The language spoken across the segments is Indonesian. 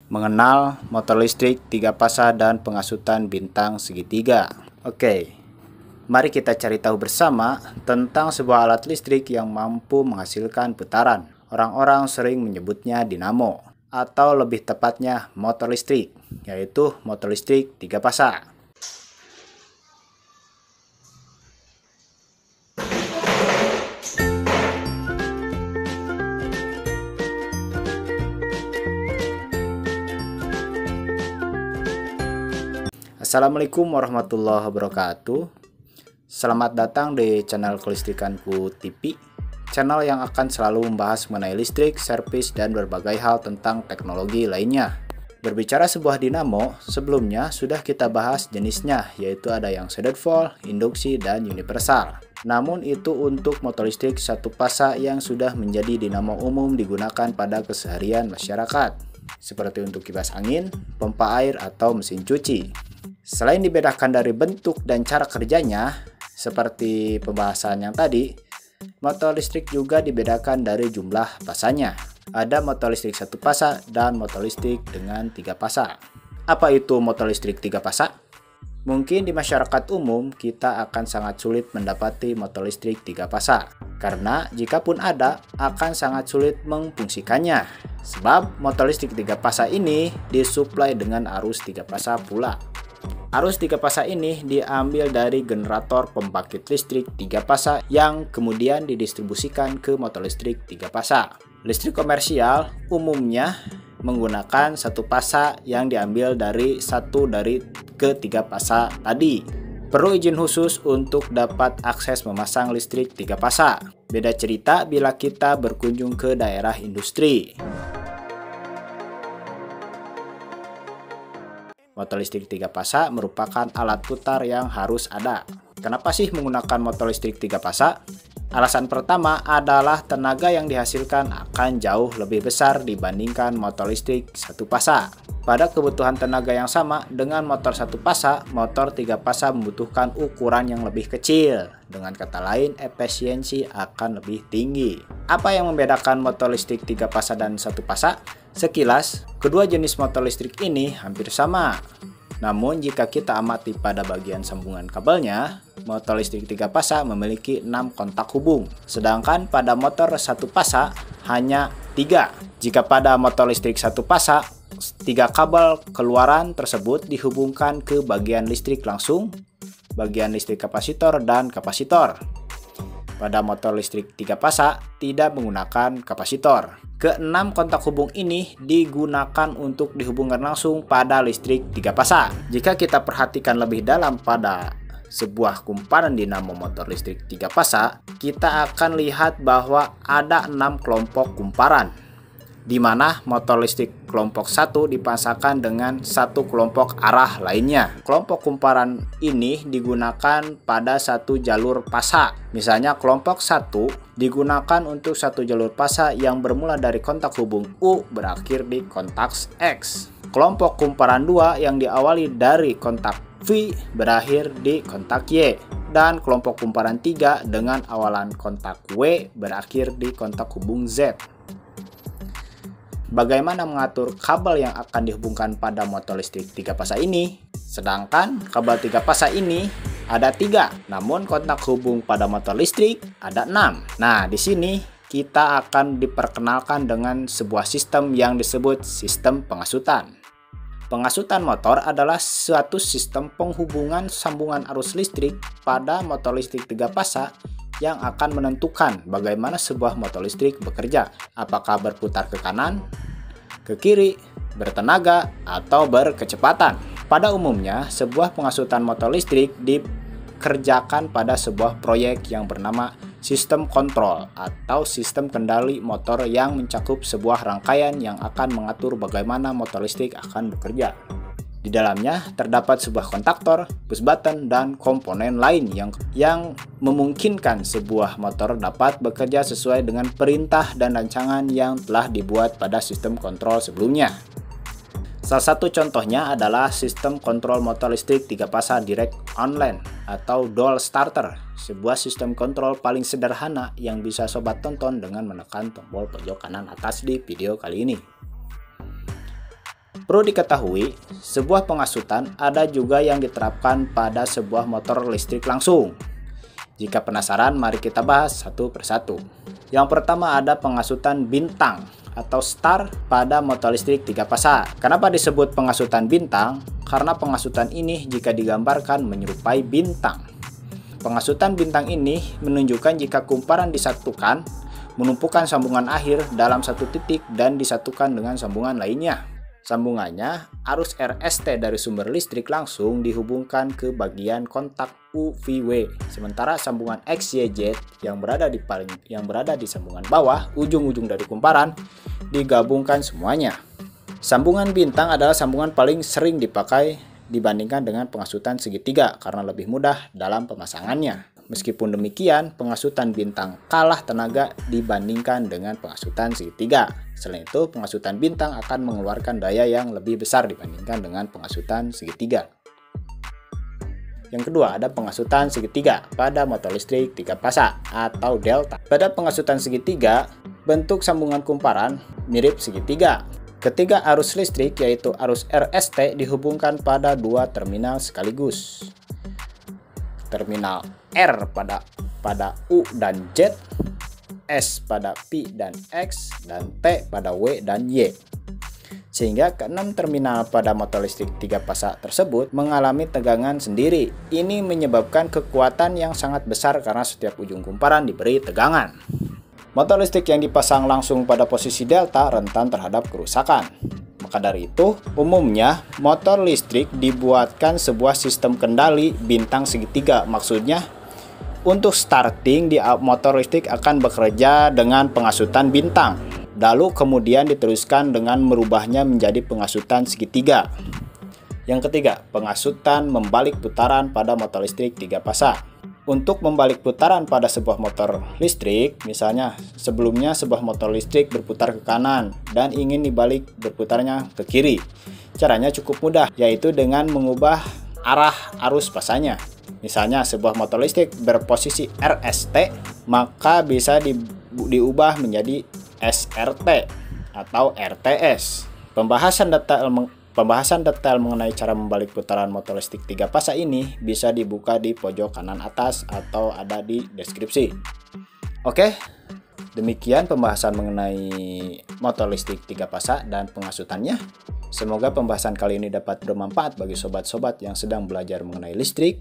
Mengenal motor listrik 3 pasa dan pengasutan bintang segitiga. Oke, mari kita cari tahu bersama tentang sebuah alat listrik yang mampu menghasilkan putaran. Orang-orang sering menyebutnya dinamo, atau lebih tepatnya motor listrik, yaitu motor listrik 3 pasa. Assalamualaikum warahmatullahi wabarakatuh. Selamat datang di channel Kelistrikanku TV, channel yang akan selalu membahas mengenai listrik, servis, dan berbagai hal tentang teknologi lainnya. Berbicara sebuah dinamo, sebelumnya sudah kita bahas jenisnya, yaitu ada yang shaded volt, induksi, dan universal. Namun itu untuk motor listrik 1 pasa yang sudah menjadi dinamo umum digunakan pada keseharian masyarakat, seperti untuk kipas angin, pompa air, atau mesin cuci. Selain dibedakan dari bentuk dan cara kerjanya, seperti pembahasan yang tadi, motor listrik juga dibedakan dari jumlah pasanya. Ada motor listrik 1 pasa dan motor listrik dengan 3 pasa. Apa itu motor listrik 3 pasa? Mungkin di masyarakat umum kita akan sangat sulit mendapati motor listrik 3 pasa. Karena jikapun ada, akan sangat sulit memfungsikannya. Sebab motor listrik 3 pasa ini disuplai dengan arus 3 pasa pula. Arus 3 pasa ini diambil dari generator pembangkit listrik 3 pasa yang kemudian didistribusikan ke motor listrik 3 pasa. Listrik komersial umumnya menggunakan 1 pasa yang diambil dari ke 3 pasa tadi. Perlu izin khusus untuk dapat akses memasang listrik 3 pasa. Beda cerita bila kita berkunjung ke daerah industri. Motor listrik 3 pasa merupakan alat putar yang harus ada. Kenapa sih menggunakan motor listrik 3 pasa? Alasan pertama adalah tenaga yang dihasilkan akan jauh lebih besar dibandingkan motor listrik 1 pasa. Pada kebutuhan tenaga yang sama dengan motor 1 pasa, motor 3 pasa membutuhkan ukuran yang lebih kecil. Dengan kata lain, efisiensi akan lebih tinggi. Apa yang membedakan motor listrik 3 pasa dan 1 pasa? Sekilas, kedua jenis motor listrik ini hampir sama. Namun jika kita amati pada bagian sambungan kabelnya, motor listrik 3 pasa memiliki 6 kontak hubung. Sedangkan pada motor 1 pasa hanya 3. Jika pada motor listrik 1 pasa, 3 kabel keluaran tersebut dihubungkan ke bagian listrik langsung, bagian listrik kapasitor, dan kapasitor. Pada motor listrik 3 pasa tidak menggunakan kapasitor. Ke-6 kontak hubung ini digunakan untuk dihubungkan langsung pada listrik 3 pasa. Jika kita perhatikan lebih dalam pada sebuah kumparan dinamo motor listrik 3 pasa, kita akan lihat bahwa ada 6 kelompok kumparan, di mana motor listrik kelompok 1 dipasangkan dengan 1 kelompok arah lainnya. Kelompok kumparan ini digunakan pada 1 jalur pasa. Misalnya kelompok 1 digunakan untuk 1 jalur pasa yang bermula dari kontak hubung U berakhir di kontak X. Kelompok kumparan 2 yang diawali dari kontak V berakhir di kontak Y. Dan kelompok kumparan 3 dengan awalan kontak W berakhir di kontak hubung Z. Bagaimana mengatur kabel yang akan dihubungkan pada motor listrik 3 pasa ini? Sedangkan kabel 3 pasa ini ada 3, namun kontak hubung pada motor listrik ada 6. Nah, di sini kita akan diperkenalkan dengan sebuah sistem yang disebut sistem pengasutan. Pengasutan motor adalah suatu sistem penghubungan sambungan arus listrik pada motor listrik 3 pasa yang akan menentukan bagaimana sebuah motor listrik bekerja, apakah berputar ke kanan, ke kiri, bertenaga, atau berkecepatan. Pada umumnya, sebuah pengasutan motor listrik dikerjakan pada sebuah proyek yang bernama sistem kontrol atau sistem kendali motor yang mencakup sebuah rangkaian yang akan mengatur bagaimana motor listrik akan bekerja. Di dalamnya terdapat sebuah kontaktor, push button, dan komponen lain yang memungkinkan sebuah motor dapat bekerja sesuai dengan perintah dan rancangan yang telah dibuat pada sistem kontrol sebelumnya. Salah satu contohnya adalah sistem kontrol motor listrik 3 pasa direct online atau dual starter, sebuah sistem kontrol paling sederhana yang bisa sobat tonton dengan menekan tombol pojok kanan atas di video kali ini. Perlu diketahui, sebuah pengasutan ada juga yang diterapkan pada sebuah motor listrik langsung. Jika penasaran, mari kita bahas satu persatu. Yang pertama ada pengasutan bintang atau star pada motor listrik 3 fasa. Kenapa disebut pengasutan bintang? Karena pengasutan ini jika digambarkan menyerupai bintang. Pengasutan bintang ini menunjukkan jika kumparan disatukan, menumpukan sambungan akhir dalam satu titik dan disatukan dengan sambungan lainnya. Sambungannya, arus RST dari sumber listrik langsung dihubungkan ke bagian kontak UVW. Sementara sambungan XYZ yang berada di sambungan bawah, ujung-ujung dari kumparan, digabungkan semuanya. Sambungan bintang adalah sambungan paling sering dipakai dibandingkan dengan pengasutan segitiga karena lebih mudah dalam pemasangannya. Meskipun demikian, pengasutan bintang kalah tenaga dibandingkan dengan pengasutan segitiga. Selain itu, pengasutan bintang akan mengeluarkan daya yang lebih besar dibandingkan dengan pengasutan segitiga. Yang kedua, ada pengasutan segitiga pada motor listrik 3 fasa atau delta. Pada pengasutan segitiga, bentuk sambungan kumparan mirip segitiga. Ketiga arus listrik yaitu arus RST dihubungkan pada 2 terminal sekaligus. Terminal R pada U dan Z, S pada P dan X, dan T pada W dan Y. Sehingga ke-6 terminal pada motor listrik 3 fasa tersebut mengalami tegangan sendiri. Ini menyebabkan kekuatan yang sangat besar karena setiap ujung kumparan diberi tegangan. Motor listrik yang dipasang langsung pada posisi delta rentan terhadap kerusakan. Maka dari itu, umumnya motor listrik dibuatkan sebuah sistem kendali bintang segitiga. Maksudnya, untuk starting di motor listrik akan bekerja dengan pengasutan bintang. Lalu kemudian diteruskan dengan merubahnya menjadi pengasutan segitiga. Yang ketiga, pengasutan membalik putaran pada motor listrik 3 fasa. Untuk membalik putaran pada sebuah motor listrik, misalnya sebelumnya sebuah motor listrik berputar ke kanan dan ingin dibalik berputarnya ke kiri. Caranya cukup mudah, yaitu dengan mengubah arah arus pasanya. Misalnya sebuah motor listrik berposisi RST, maka bisa diubah menjadi SRT atau RTS. Pembahasan detail mengenai cara membalik putaran motor listrik 3 fasa ini bisa dibuka di pojok kanan atas atau ada di deskripsi. Oke, demikian pembahasan mengenai motor listrik 3 fasa dan pengasutannya. Semoga pembahasan kali ini dapat bermanfaat bagi sobat-sobat yang sedang belajar mengenai listrik,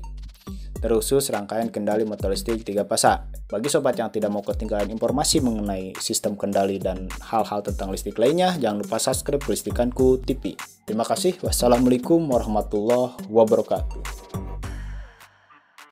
terkhusus rangkaian kendali motor listrik 3 fasa. Bagi sobat yang tidak mau ketinggalan informasi mengenai sistem kendali dan hal-hal tentang listrik lainnya, jangan lupa subscribe Kelistrikanku TV. Terima kasih. Wassalamualaikum warahmatullahi wabarakatuh.